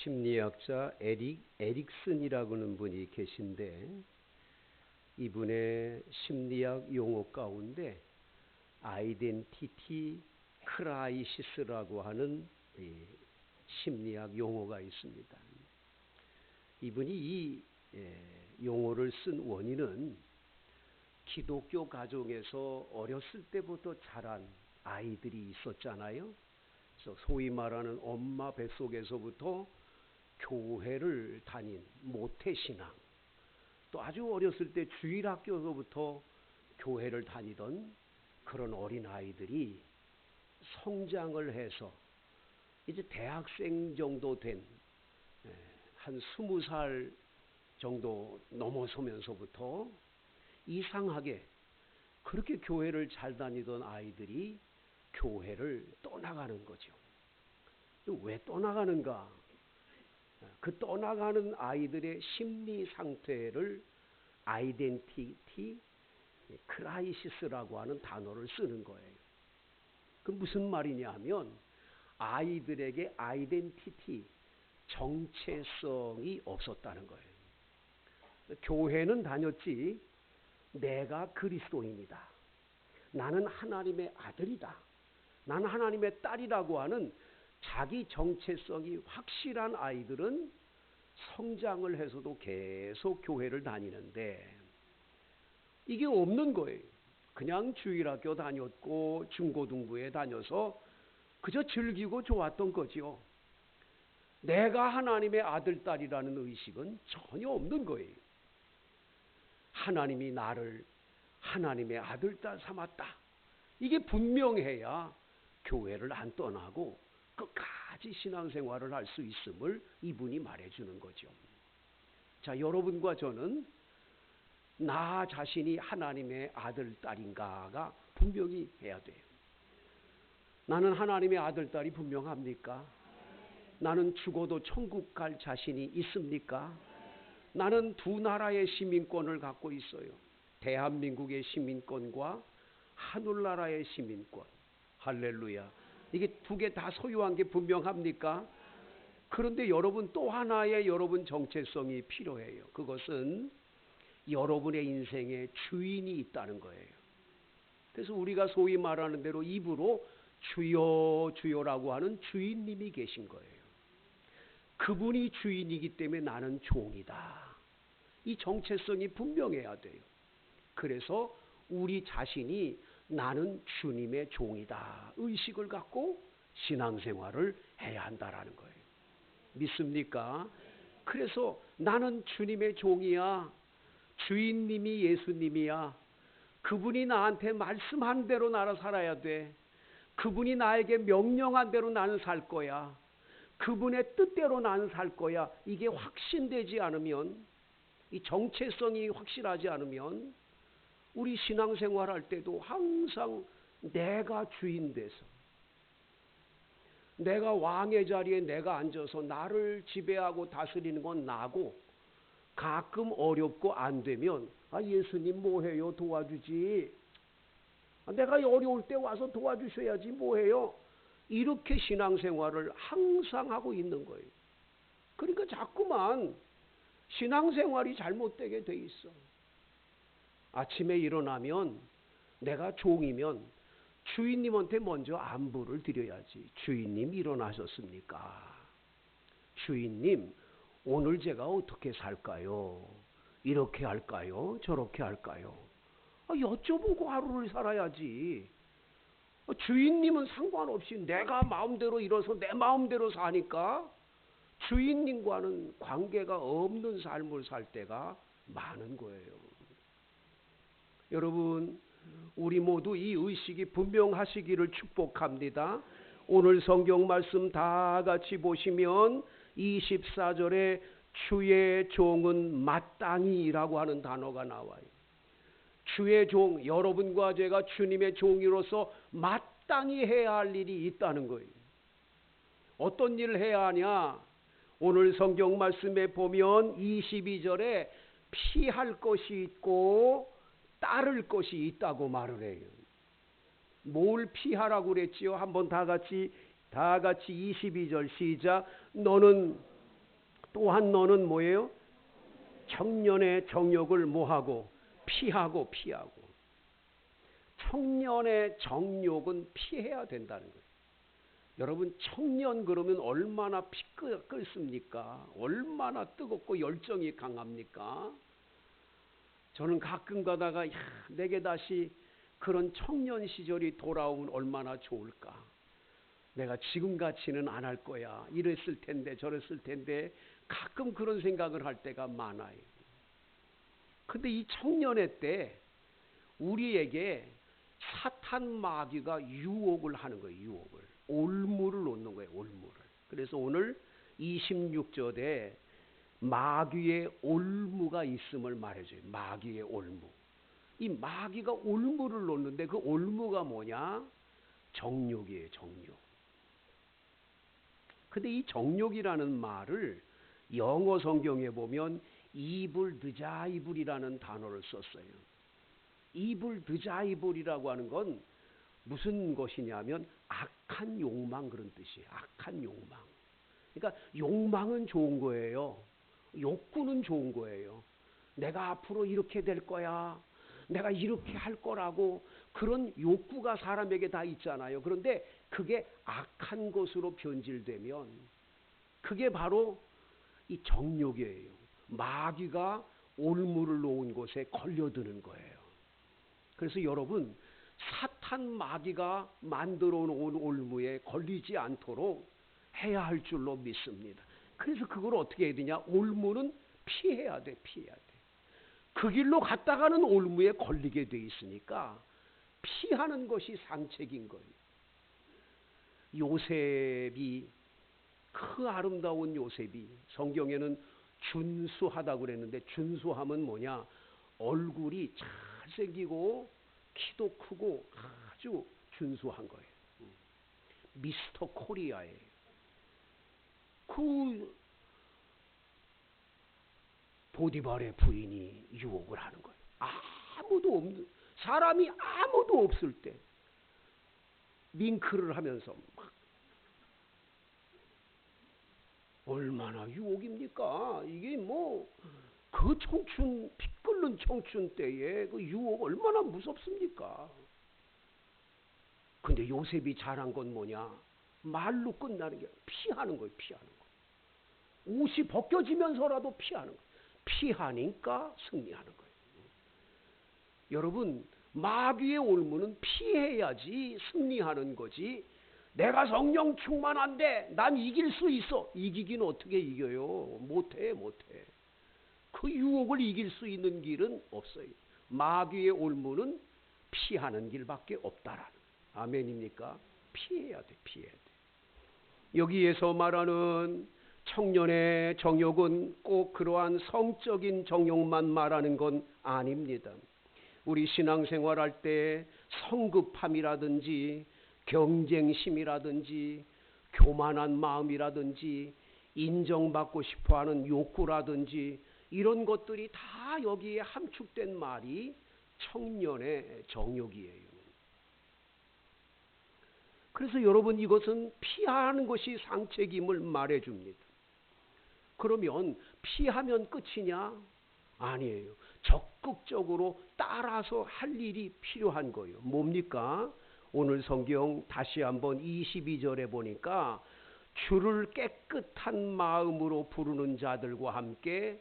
심리학자 에릭슨이라고 하는 분이 계신데 이분의 심리학 용어 가운데 아이덴티티 크라이시스라고 하는 심리학 용어가 있습니다. 이분이 이 용어를 쓴 원인은 기독교 가정에서 어렸을 때부터 자란 아이들이 있었잖아요. 그래서 소위 말하는 엄마 뱃속에서부터 교회를 다닌 모태신앙, 또 아주 어렸을 때 주일학교에서부터 교회를 다니던 그런 어린아이들이 성장을 해서 이제 대학생 정도 된 한 20살 정도 넘어서면서부터 이상하게 그렇게 교회를 잘 다니던 아이들이 교회를 떠나가는 거죠. 왜 떠나가는가? 그 떠나가는 아이들의 심리 상태를 아이덴티티 크라이시스라고 하는 단어를 쓰는 거예요. 그 무슨 말이냐 하면 아이들에게 아이덴티티, 정체성이 없었다는 거예요. 교회는 다녔지 내가 그리스도인이다, 나는 하나님의 아들이다, 나는 하나님의 딸이라고 하는 자기 정체성이 확실한 아이들은 성장을 해서도 계속 교회를 다니는데 이게 없는 거예요. 그냥 주일학교 다녔고 중고등부에 다녀서 그저 즐기고 좋았던 거지요. 내가 하나님의 아들, 딸이라는 의식은 전혀 없는 거예요. 하나님이 나를 하나님의 아들, 딸 삼았다, 이게 분명해야 교회를 안 떠나고 끝까지 신앙생활을 할 수 있음을 이분이 말해주는 거죠. 자, 여러분과 저는 나 자신이 하나님의 아들, 딸인가가 분명히 해야 돼요. 나는 하나님의 아들, 딸이 분명합니까? 나는 죽어도 천국 갈 자신이 있습니까? 나는 두 나라의 시민권을 갖고 있어요. 대한민국의 시민권과 하늘나라의 시민권. 할렐루야. 이게 두 개 다 소유한 게 분명합니까? 그런데 여러분 또 하나의 여러분 정체성이 필요해요. 그것은 여러분의 인생에 주인이 있다는 거예요. 그래서 우리가 소위 말하는 대로 입으로 주여 주여라고 하는 주인님이 계신 거예요. 그분이 주인이기 때문에 나는 종이다, 이 정체성이 분명해야 돼요. 그래서 우리 자신이 나는 주님의 종이다 의식을 갖고 신앙생활을 해야 한다라는 거예요. 믿습니까? 그래서 나는 주님의 종이야, 주인님이 예수님이야, 그분이 나한테 말씀한 대로 나를 살아야 돼, 그분이 나에게 명령한 대로 나는 살 거야, 그분의 뜻대로 나는 살 거야, 이게 확신되지 않으면, 이 정체성이 확실하지 않으면 우리 신앙생활 할 때도 항상 내가 주인 돼서 내가 왕의 자리에 내가 앉아서 나를 지배하고 다스리는 건 나고, 가끔 어렵고 안 되면 예수님 뭐해요, 도와주지, 내가 어려울 때 와서 도와주셔야지 뭐해요, 이렇게 신앙생활을 항상 하고 있는 거예요. 그러니까 자꾸만 신앙생활이 잘못되게 돼 있어. 아침에 일어나면 내가 종이면 주인님한테 먼저 안부를 드려야지. 주인님 일어나셨습니까? 주인님 오늘 제가 어떻게 살까요? 이렇게 할까요? 저렇게 할까요? 여쭤보고 하루를 살아야지. 주인님은 상관없이 내가 마음대로 일어서 내 마음대로 사니까 주인님과는 관계가 없는 삶을 살 때가 많은 거예요. 여러분, 우리 모두 이 의식이 분명하시기를 축복합니다. 오늘 성경 말씀 다 같이 보시면 24절에 주의 종은 마땅히라고 하는 단어가 나와요. 주의 종, 여러분과 제가 주님의 종이로서 마땅히 해야 할 일이 있다는 거예요. 어떤 일을 해야 하냐? 오늘 성경 말씀에 보면 22절에 피할 것이 있고 따를 것이 있다고 말을 해요. 뭘 피하라고 그랬지요? 한번 다 같이 22절 시작. 너는 또한 너는 뭐예요? 청년의 정욕을 뭐하고? 피하고. 청년의 정욕은 피해야 된다는 거예요. 여러분, 청년 그러면 얼마나 피 끓습니까? 얼마나 뜨겁고 열정이 강합니까? 저는 가끔 가다가 내게 다시 그런 청년 시절이 돌아오면 얼마나 좋을까? 내가 지금같이는 안 할 거야. 이랬을 텐데 저랬을 텐데 가끔 그런 생각을 할 때가 많아요. 근데 이 청년의 때 우리에게 사탄 마귀가 유혹을 하는 거예요. 유혹을. 올무를 놓는 거예요. 올무를. 그래서 오늘 26절에 마귀의 올무가 있음을 말해줘요. 마귀의 올무. 이 마귀가 올무를 놓는데 그 올무가 뭐냐? 정욕이에요. 정욕. 근데 이 정욕이라는 말을 영어 성경에 보면 evil desire이라는 단어를 썼어요. evil desire이라고 하는 건 무슨 것이냐면 악한 욕망 그런 뜻이에요. 악한 욕망. 그러니까 욕망은 좋은 거예요. 욕구는 좋은 거예요. 내가 앞으로 이렇게 될 거야. 내가 이렇게 할 거라고 그런 욕구가 사람에게 다 있잖아요. 그런데 그게 악한 것으로 변질되면 그게 바로 이 정욕이에요. 마귀가 올무를 놓은 곳에 걸려드는 거예요. 그래서 여러분, 사탄 마귀가 만들어 놓은 올무에 걸리지 않도록 해야 할 줄로 믿습니다. 그래서 그걸 어떻게 해야 되냐? 올무는 피해야 돼. 그 길로 갔다가는 올무에 걸리게 돼 있으니까 피하는 것이 상책인 거예요. 요셉이, 그 아름다운 요셉이 성경에는 준수하다고 그랬는데, 준수함은 뭐냐? 얼굴이 잘생기고 키도 크고 아주 준수한 거예요. 미스터 코리아예요. 그 보디발의 부인이 유혹을 하는 거예요. 아무도 없는, 사람이 아무도 없을 때 밍크를 하면서 막, 얼마나 유혹입니까? 이게 뭐 그 청춘, 피 끓는 청춘 때에 그 유혹 얼마나 무섭습니까? 근데 요셉이 잘한 건 뭐냐? 말로 끝나는 게 피하는 거예요. 피하는 거. 옷이 벗겨지면서라도 피하는 거예요. 피하니까 승리하는 거예요. 여러분, 마귀의 올무는 피해야지 승리하는 거지. 내가 성령 충만한데 난 이길 수 있어. 이기긴 어떻게 이겨요? 못해. 그 유혹을 이길 수 있는 길은 없어요. 마귀의 올무는 피하는 길밖에 없다라는. 아멘입니까? 피해야 돼. 여기에서 말하는 청년의 정욕은 꼭 그러한 성적인 정욕만 말하는 건 아닙니다. 우리 신앙생활할 때 성급함이라든지 경쟁심이라든지 교만한 마음이라든지 인정받고 싶어하는 욕구라든지 이런 것들이 다 여기에 함축된 말이 청년의 정욕이에요. 그래서 여러분, 이것은 피하는 것이 상책임을 말해줍니다. 그러면 피하면 끝이냐? 아니에요. 적극적으로 따라서 할 일이 필요한 거예요. 뭡니까? 오늘 성경 다시 한번 22절에 보니까 주를 깨끗한 마음으로 부르는 자들과 함께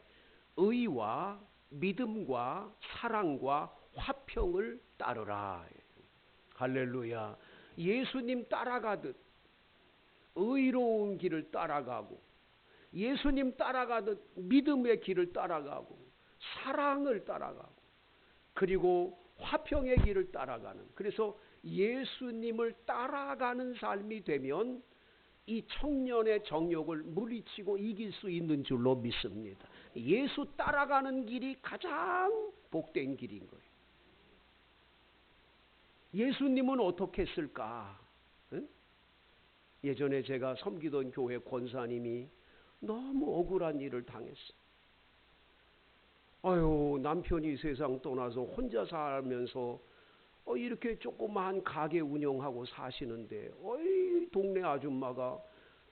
의와 믿음과 사랑과 화평을 따르라. 할렐루야. 예수님 따라가듯 의로운 길을 따라가고, 예수님 따라가듯 믿음의 길을 따라가고, 사랑을 따라가고, 그리고 화평의 길을 따라가는, 그래서 예수님을 따라가는 삶이 되면 이 청년의 정욕을 물리치고 이길 수 있는 줄로 믿습니다. 예수 따라가는 길이 가장 복된 길인 거예요. 예수님은 어떻게 했을까? 응? 예전에 제가 섬기던 교회 권사님이 너무 억울한 일을 당했어요. 아유, 남편이 세상 떠나서 혼자 살면서 이렇게 조그마한 가게 운영하고 사시는데 동네 아줌마가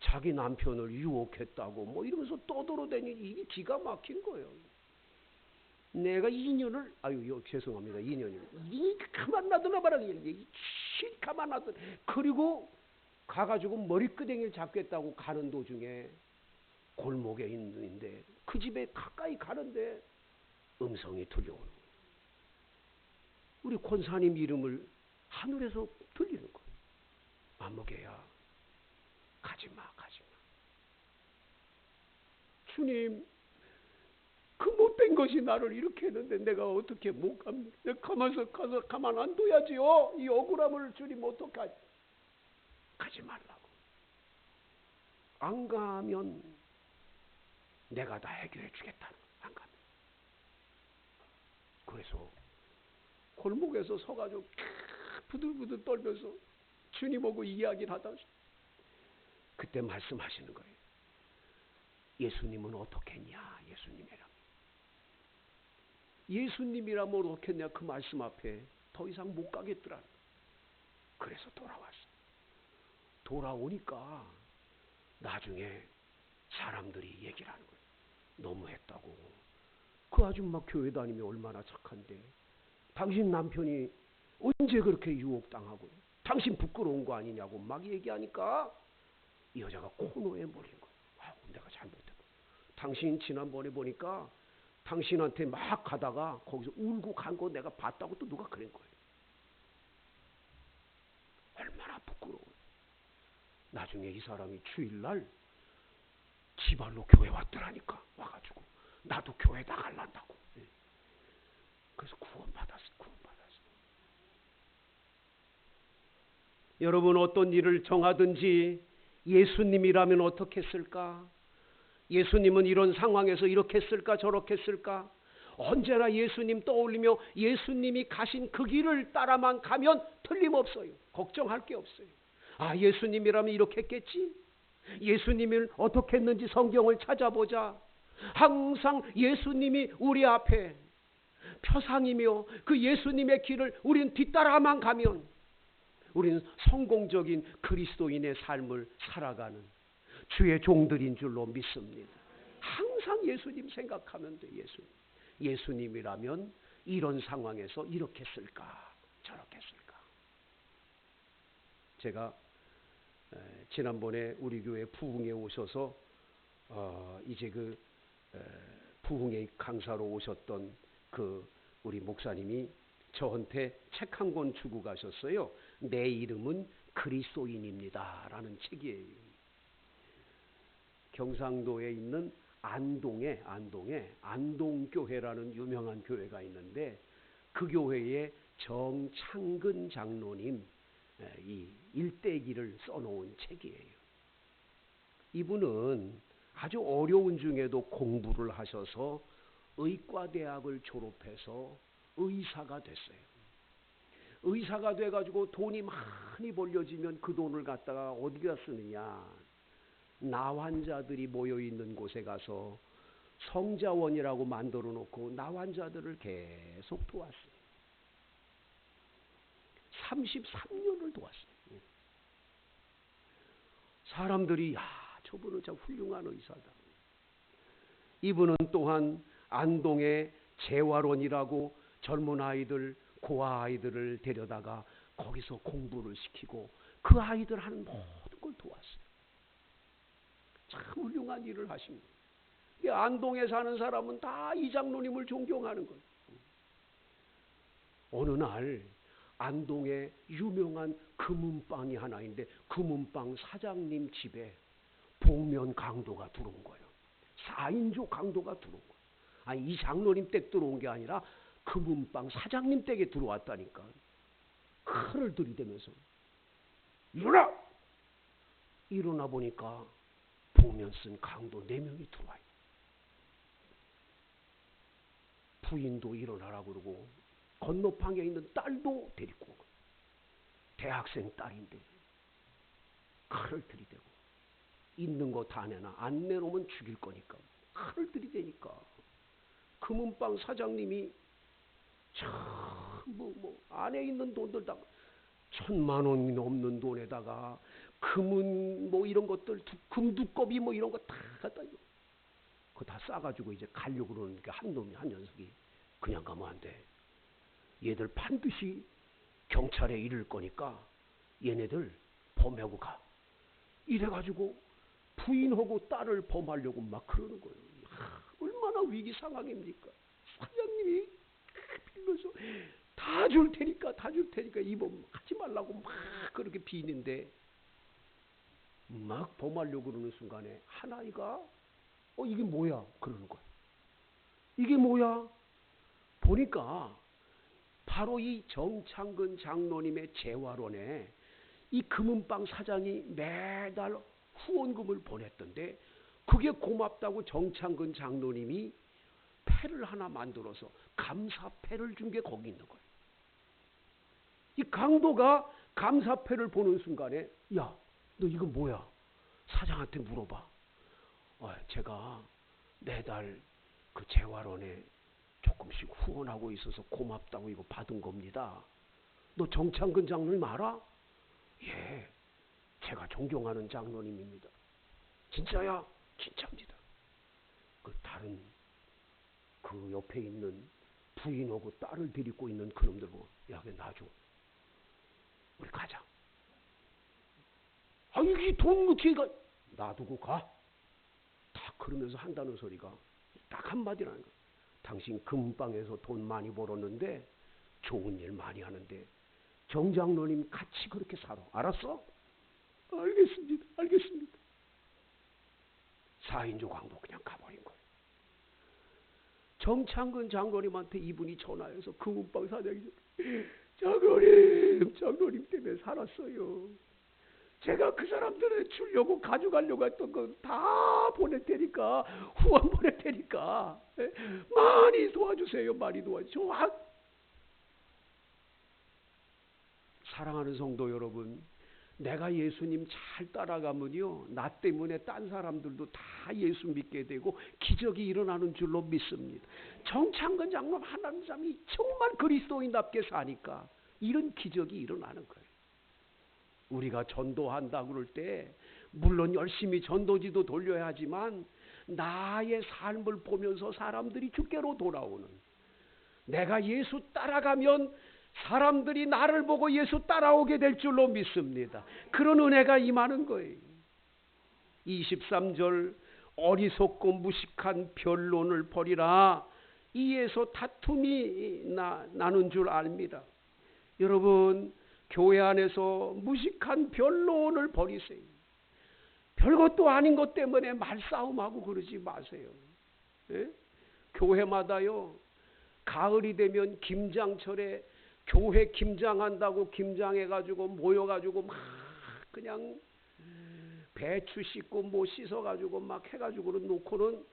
자기 남편을 유혹했다고 뭐 이러면서 떠돌아다니니 이게 기가 막힌 거예요. 내가 2년을 죄송합니다. 2년이요. 이 가만 놔두나 봐라. 이 가만 놔두. 그리고 가가지고 머리끄댕이를 잡겠다고 가는 도중에 골목에 있는데 그 집에 가까이 가는데 음성이 들려오는 거예요. 우리 권사님 이름을 하늘에서 들리는 거예요. 아무개야, 가지마, 가지마. 주님, 그 못된 것이 나를 이렇게 했는데 내가 어떻게 못 갑니까? 내가 가서 가만 안 둬야지요. 이 억울함을 주님 어떡하지? 가지 말라고. 안 가면 내가 다 해결해 주겠다는 거예요. 안 가면. 그래서 골목에서 서가지고 부들부들 떨면서 주님하고 이야기를 하다 그때 말씀하시는 거예요. 예수님은 어떻게 했냐? 예수님이라면 어떻게 했냐? 그 말씀 앞에 더 이상 못 가겠더라. 그래서 돌아왔어. 돌아오니까 나중에 사람들이 얘기를 하는 거예요. 너무했다고. 그 아줌마 교회 다니면 얼마나 착한데 당신 남편이 언제 그렇게 유혹당하고 당신 부끄러운 거 아니냐고 막 얘기하니까 이 여자가 코너에 몰린 거예요. 내가 잘못했다. 당신 지난번에 보니까 당신한테 막 가다가 거기서 울고 간 거 내가 봤다고 또 누가 그런 거예요. 얼마나 부끄러워요. 나중에 이 사람이 주일날 지발로 교회 왔더라니까. 와가지고 나도 교회 나갈란다고. 그래서 구원받았어. 여러분 어떤 일을 정하든지 예수님이라면 어떻게 했을까? 예수님은 이런 상황에서 이렇게 했을까 저렇게 했을까? 언제나 예수님 떠올리며 예수님이 가신 그 길을 따라만 가면 틀림없어요. 걱정할 게 없어요. 예수님이라면 이렇게 했겠지? 예수님을 어떻게 했는지 성경을 찾아보자. 항상 예수님이 우리 앞에 표상이며 그 예수님의 길을 우리는 뒤따라만 가면 우리는 성공적인 그리스도인의 삶을 살아가는 주의 종들인 줄로 믿습니다. 항상 예수님 생각하면 돼. 예수님이라면 이런 상황에서 이렇게 했을까 저렇게 했을까. 제가 지난번에 우리 교회 부흥에 오셔서 이제 그 부흥의 강사로 오셨던 그 우리 목사님이 저한테 책 한 권 주고 가셨어요. 내 이름은 그리스도인입니다 라는 책이에요. 경상도에 있는 안동에 안동교회라는 유명한 교회가 있는데 그 교회의 정창근 장로님 이 일대기를 써놓은 책이에요. 이분은 아주 어려운 중에도 공부를 하셔서 의과대학을 졸업해서 의사가 됐어요. 의사가 돼가지고 돈이 많이 벌려지면 그 돈을 갖다가 어디다 쓰느냐? 나환자들이 모여있는 곳에 가서 성자원이라고 만들어 놓고 나환자들을 계속 도왔어요. 33년을 도왔어요. 사람들이 저분은 참 훌륭한 의사다. 이분은 또한 안동의 재활원이라고 젊은 아이들, 고아 아이들을 데려다가 거기서 공부를 시키고 그 아이들 하는 모든 걸 도왔어요. 참 훌륭한 일을 하십니다. 안동에 사는 사람은 다 이 장로님을 존경하는 거예요. 어느 날 안동에 유명한 금은방이 하나 있는데 금은방 사장님 집에 복면 강도가 들어온 거예요. 4인조 강도가 들어온 거예요. 이 장로님 댁 들어온 게 아니라 금은방 사장님 댁에 들어왔다니까. 칼을 들이대면서 일어나 보니까 복면 쓴 강도 4명이 들어와요. 부인도 일어나라 그러고 건너방에 있는 딸도 데리고 오고 대학생 딸인데 칼을 들이대고 있는 거 다 내놔. 안 내놓으면 죽일 거니까 칼을 들이대니까 금은방 사장님이 참 안에 있는 돈들 다 1,000만 원 넘는 돈에다가 금은 뭐 이런 것들, 금두꺼비 뭐 이런 거 다 갖다 그거 다 싸가지고 이제 가려고 그러니까 한 놈이, 한 녀석이 그냥 가면 안 돼. 얘들 반드시 경찰에 이를 거니까 얘네들 범하고 가. 이래가지고 부인하고 딸을 범하려고 막 그러는 거예요. 얼마나 위기 상황입니까? 사장님이 빌려서 다 줄 테니까, 다 줄 테니까 이범 하지 말라고 막 그렇게 비는데 막 범하려고 그러는 순간에 한 아이가 이게 뭐야? 그러는 거예요. 이게 뭐야? 보니까 바로 이 정창근 장로님의 재활원에 이 금은방 사장이 매달 후원금을 보냈던데 그게 고맙다고 정창근 장로님이 패를 하나 만들어서 감사패를 준 게 거기 있는 거예요. 이 강도가 감사패를 보는 순간에 야, 너 이거 뭐야? 사장한테 물어봐. 제가 매달 그 재활원에 조금씩 후원하고 있어서 고맙다고 이거 받은 겁니다. 너 정창근 장로님 알아? 예, 제가 존경하는 장로님입니다. 진짜야? 진짜입니다. 그 다른 그 옆에 있는 부인하고 딸을 데리고 있는 그놈들 보고 야, 놔줘. 우리 가자. 이게 돈 어떻게 가? 놔두고 가. 다 그러면서 한다는 소리가 딱 한마디라는 거야. 당신 금방에서 돈 많이 벌었는데 좋은 일 많이 하는데 정장로님 같이 그렇게 살아. 알았어? 알겠습니다. 알겠습니다. 4인조 강도 그냥 가버린 거예요. 정창근 장로님한테 이분이 전화해서 금은방 사장이 장로님 때문에 살았어요. 제가 그 사람들을 주려고 가져가려고 했던 거 다 보낼 테니까 후원 보낼 테니까 많이 도와주세요. 많이 도와주세요. 사랑하는 성도 여러분, 내가 예수님 잘 따라가면요 나 때문에 딴 사람들도 다 예수 믿게 되고 기적이 일어나는 줄로 믿습니다. 정창근 장로님 하나님 사람이 정말 그리스도인답게 사니까 이런 기적이 일어나는 거예요. 우리가 전도한다 그럴 때 물론 열심히 전도지도 돌려야 하지만 나의 삶을 보면서 사람들이 주께로 돌아오는, 내가 예수 따라가면 사람들이 나를 보고 예수 따라오게 될 줄로 믿습니다. 그런 은혜가 임하는 거예요. 23절 어리석고 무식한 변론을 버리라. 이에서 다툼이 나는 줄 압니다. 여러분 교회 안에서 무식한 변론을 버리세요. 별것도 아닌 것 때문에 말싸움하고 그러지 마세요. 예? 교회마다요 가을이 되면 김장철에 교회 김장한다고 김장해가지고 모여가지고 막 그냥 배추 씻고 뭐 씻어가지고 막 해가지고 놓고는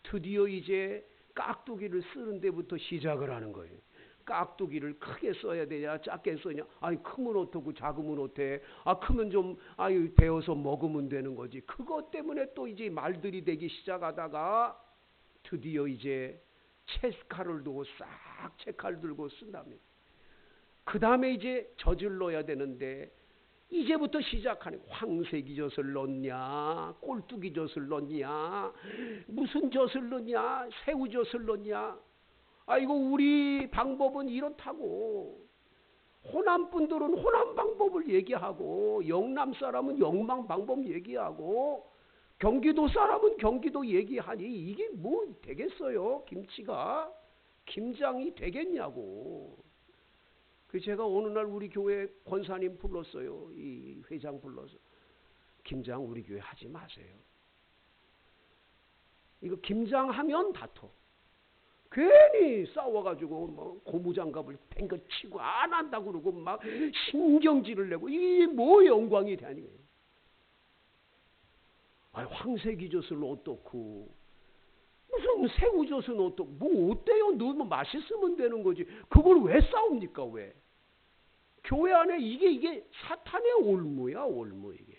드디어 이제 깍두기를 쓰는 데부터 시작을 하는 거예요. 깍두기를 크게 써야 되냐 작게 써냐, 아니 크면 어떻고 작으면 어때, 크면 좀 데워서 먹으면 되는 거지. 그것 때문에 또 이제 말들이 되기 시작하다가 드디어 이제 채칼을 두고 싹 채칼 들고 쓴다면 그 다음에 이제 저질러야 되는데 이제부터 시작하는 황새기 젖을 넣냐 꼴뚜기 젖을 넣냐 무슨 젖을 넣냐 새우 젖을 넣냐. 아이고 우리 방법은 이렇다고. 호남 분들은 호남 방법을 얘기하고 영남 사람은 영남 방법 얘기하고 경기도 사람은 경기도 얘기하니 이게 뭐 되겠어요? 김치가 김장이 되겠냐고. 그 제가 어느 날 우리 교회 권사님 불렀어요. 이 회장 불러서 김장 우리 교회 하지 마세요. 이거 김장하면 다퉈. 괜히 싸워가지고 뭐 고무장갑을 팽거 치고 안 한다고 그러고 막 신경질을 내고 이게 뭐 영광이 되니. 황새기젓을 어떻고 무슨 새우젓은 어떻고 뭐 어때요? 넣으면 맛있으면 되는 거지. 그걸 왜 싸웁니까? 왜? 교회 안에 이게 사탄의 올무야 올무. 이게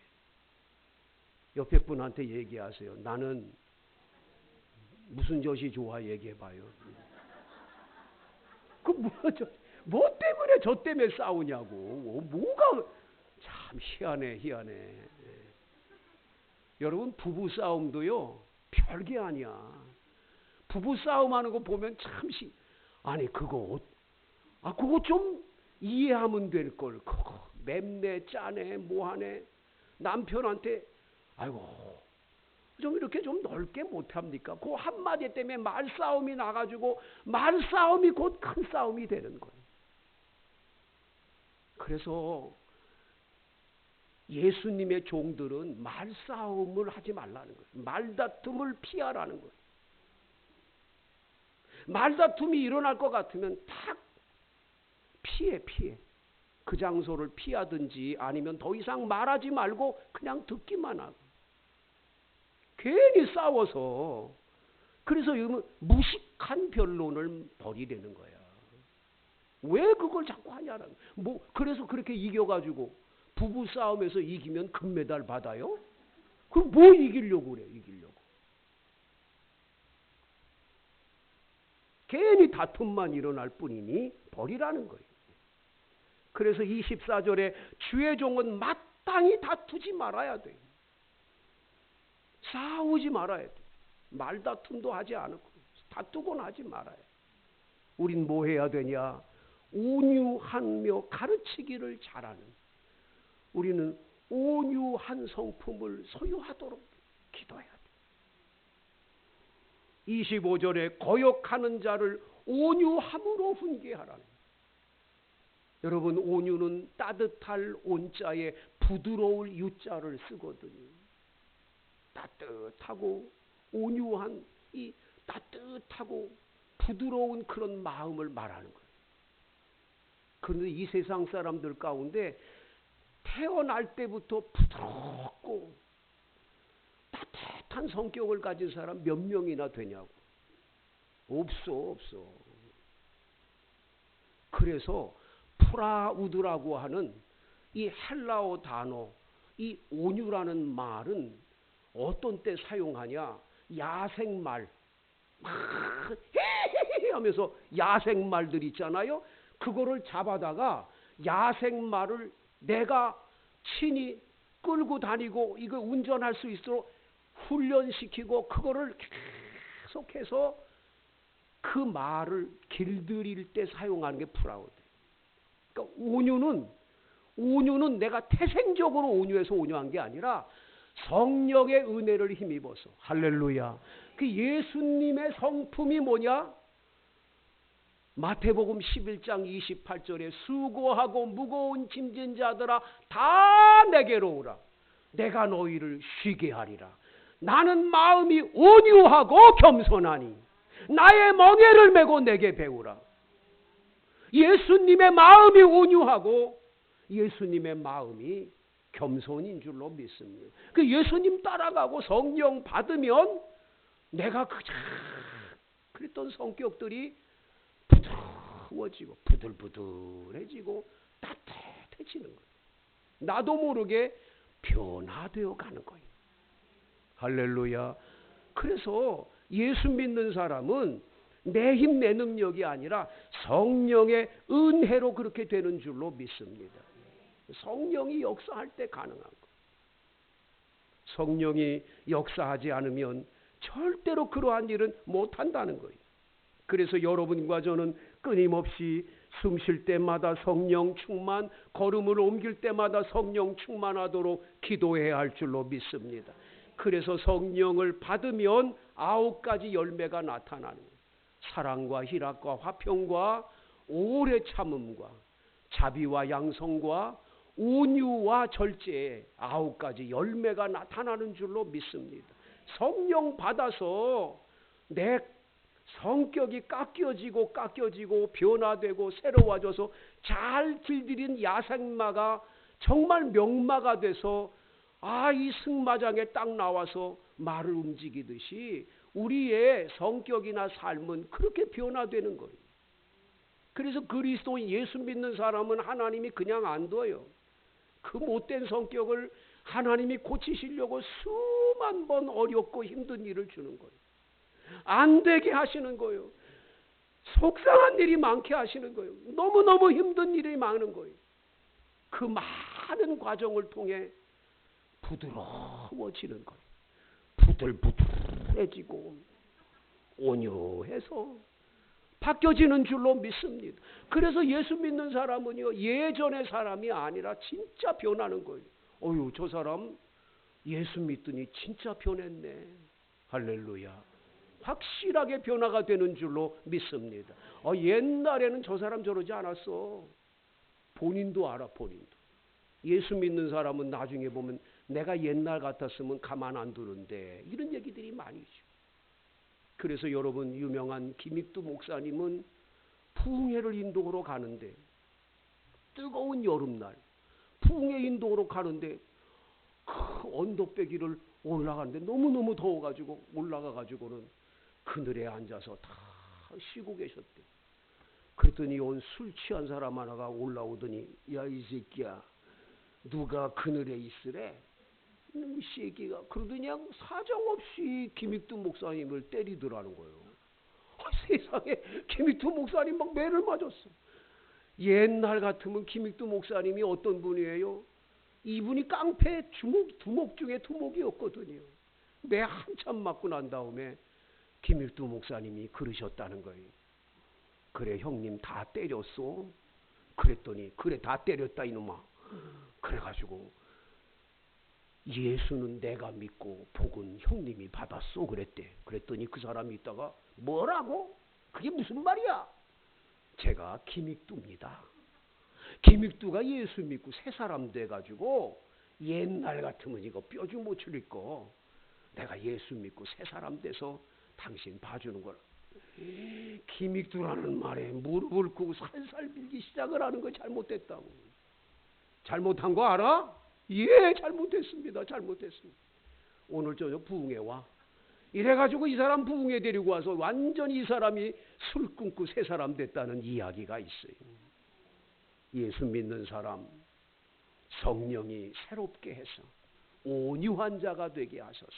옆에 분한테 얘기하세요. 나는 무슨 젓이 좋아 얘기해봐요. 그 뭐야 뭐 때문에 저 때문에 싸우냐고. 뭐가 참 희한해. 여러분 부부 싸움도요 별게 아니야. 부부 싸움하는 거 보면 참 아니 그거 좀 이해하면 될 걸. 그거 맵네 짜네 뭐하네. 남편한테 아이고 좀 이렇게 좀 넓게 못합니까? 그 한마디 때문에 말싸움이 나가지고 말싸움이 곧 큰 싸움이 되는 거예요. 그래서 예수님의 종들은 말싸움을 하지 말라는 거예요. 말다툼을 피하라는 거예요. 말다툼이 일어날 것 같으면 탁 피해. 그 장소를 피하든지 아니면 더 이상 말하지 말고 그냥 듣기만 하고. 괜히 싸워서 그래서 무식한 변론을 벌이려는 거야. 왜 그걸 자꾸 하냐는 거야. 그래서 그렇게 이겨가지고 부부 싸움에서 이기면 금메달 받아요? 그럼 뭐 이기려고 그래 이기려고. 괜히 다툼만 일어날 뿐이니 버리라는 거예요. 그래서 24절에 주의 종은 마땅히 다투지 말아야 돼요. 싸우지 말아야 돼. 말다툼도 하지 않고 다투곤 하지 말아야 돼. 우린 뭐 해야 되냐? 온유하며 가르치기를 잘하는. 우리는 온유한 성품을 소유하도록 기도해야 돼. 25절에 거역하는 자를 온유함으로 훈계하라는. 여러분 온유는 따뜻할 온자에 부드러울 유자를 쓰거든요. 따뜻하고 온유한 이 따뜻하고 부드러운 그런 마음을 말하는 거예요. 그런데 이 세상 사람들 가운데 태어날 때부터 부드럽고 따뜻한 성격을 가진 사람 몇 명이나 되냐고. 없어. 그래서 프라우드라고 하는 이 헬라어 단어, 이 온유라는 말은 어떤 때 사용하냐? 야생말, 막 하면서 야생말들 있잖아요. 그거를 잡아다가 야생말을 내가 친히 끌고 다니고 이거 운전할 수 있도록 훈련시키고 그거를 계속해서 그 말을 길들일 때 사용하는 게 프라우드. 그러니까 온유는 내가 태생적으로 온유해서 온유한 게 아니라 성령의 은혜를 힘입어서. 할렐루야. 그 예수님의 성품이 뭐냐? 마태복음 11장 28절에 수고하고 무거운 짐진 자들아 다 내게로 오라. 내가 너희를 쉬게 하리라. 나는 마음이 온유하고 겸손하니 나의 멍에를 메고 내게 배우라. 예수님의 마음이 온유하고 예수님의 마음이 겸손인 줄로 믿습니다. 그 예수님 따라가고 성령 받으면 내가 그랬던 성격들이 부드러워지고 부들부들해지고 따뜻해지는 거예요. 나도 모르게 변화되어 가는 거예요. 할렐루야. 그래서 예수 믿는 사람은 내 힘, 내 능력이 아니라 성령의 은혜로 그렇게 되는 줄로 믿습니다. 성령이 역사할 때 가능한 거. 성령이 역사하지 않으면 절대로 그러한 일은 못한다는 거예요. 그래서 여러분과 저는 끊임없이 숨 쉴 때마다 성령 충만, 걸음을 옮길 때마다 성령 충만하도록 기도해야 할 줄로 믿습니다. 그래서 성령을 받으면 9가지 열매가 나타나는 거예요. 사랑과 희락과 화평과 오래 참음과 자비와 양성과 온유와 절제의 9가지 열매가 나타나는 줄로 믿습니다. 성령 받아서 내 성격이 깎여지고 변화되고 새로워져서 잘 길들인 야생마가 정말 명마가 돼서 이 승마장에 딱 나와서 말을 움직이듯이 우리의 성격이나 삶은 그렇게 변화되는 거예요. 그래서 그리스도인 예수 믿는 사람은 하나님이 그냥 안 둬요. 그 못된 성격을 하나님이 고치시려고 수만 번 어렵고 힘든 일을 주는 거예요. 안 되게 하시는 거예요. 속상한 일이 많게 하시는 거예요. 너무너무 힘든 일이 많은 거예요. 그 많은 과정을 통해 부드러워지는 거예요. 부들부들해지고 온유해서 바뀌어지는 줄로 믿습니다. 그래서 예수 믿는 사람은요, 예전의 사람이 아니라 진짜 변하는 거예요. 어휴, 저 사람 예수 믿더니 진짜 변했네. 할렐루야. 확실하게 변화가 되는 줄로 믿습니다. 옛날에는 저 사람 저러지 않았어. 본인도 알아, 본인도. 예수 믿는 사람은 나중에 보면 내가 옛날 같았으면 가만 안 두는데, 이런 얘기들이 많이 있죠. 그래서 여러분, 유명한 김익두 목사님은 부흥회를 인도하러 가는데, 뜨거운 여름날 부흥회 인도하러 가는데 그 언덕배기를 올라가는데 너무너무 더워가지고 올라가가지고는 그늘에 앉아서 다 쉬고 계셨대. 그랬더니 온 술 취한 사람 하나가 올라오더니, 야, 이 새끼야, 누가 그늘에 있으래? 이 새끼가. 그러더니 그냥 사정없이 김익두 목사님을 때리더라는 거예요. 세상에, 김익두 목사님 막 매를 맞았어. 옛날 같으면 김익두 목사님이 어떤 분이에요? 이분이 깡패 두목 중에 두목이었거든요. 매 한참 맞고 난 다음에 김익두 목사님이 그러셨다는 거예요. 그래, 형님 다 때렸어? 그랬더니, 그래, 다 때렸다 이놈아. 그래가지고 예수는 내가 믿고 복은 형님이 받았어 그랬대. 그랬더니 그 사람이 있다가, 뭐라고? 그게 무슨 말이야? 제가 김익두입니다. 김익두가 예수 믿고 새 사람 돼가지고 옛날 같으면 이거 뼈주 못 추릴 거, 내가 예수 믿고 새 사람 돼서 당신 봐주는 거라. 김익두라는 말에 무릎을 꿇고 살살 빌기 시작을 하는 거 잘못됐다고. 잘못한 거 알아? 예, 잘못했습니다. 잘못했습니다. 오늘 저녁 부흥회 와. 이래가지고 이 사람 부흥회 데리고 와서 완전히 이 사람이 술 끊고 새 사람 됐다는 이야기가 있어요. 예수 믿는 사람 성령이 새롭게 해서 온유한 자가 되게 하셔서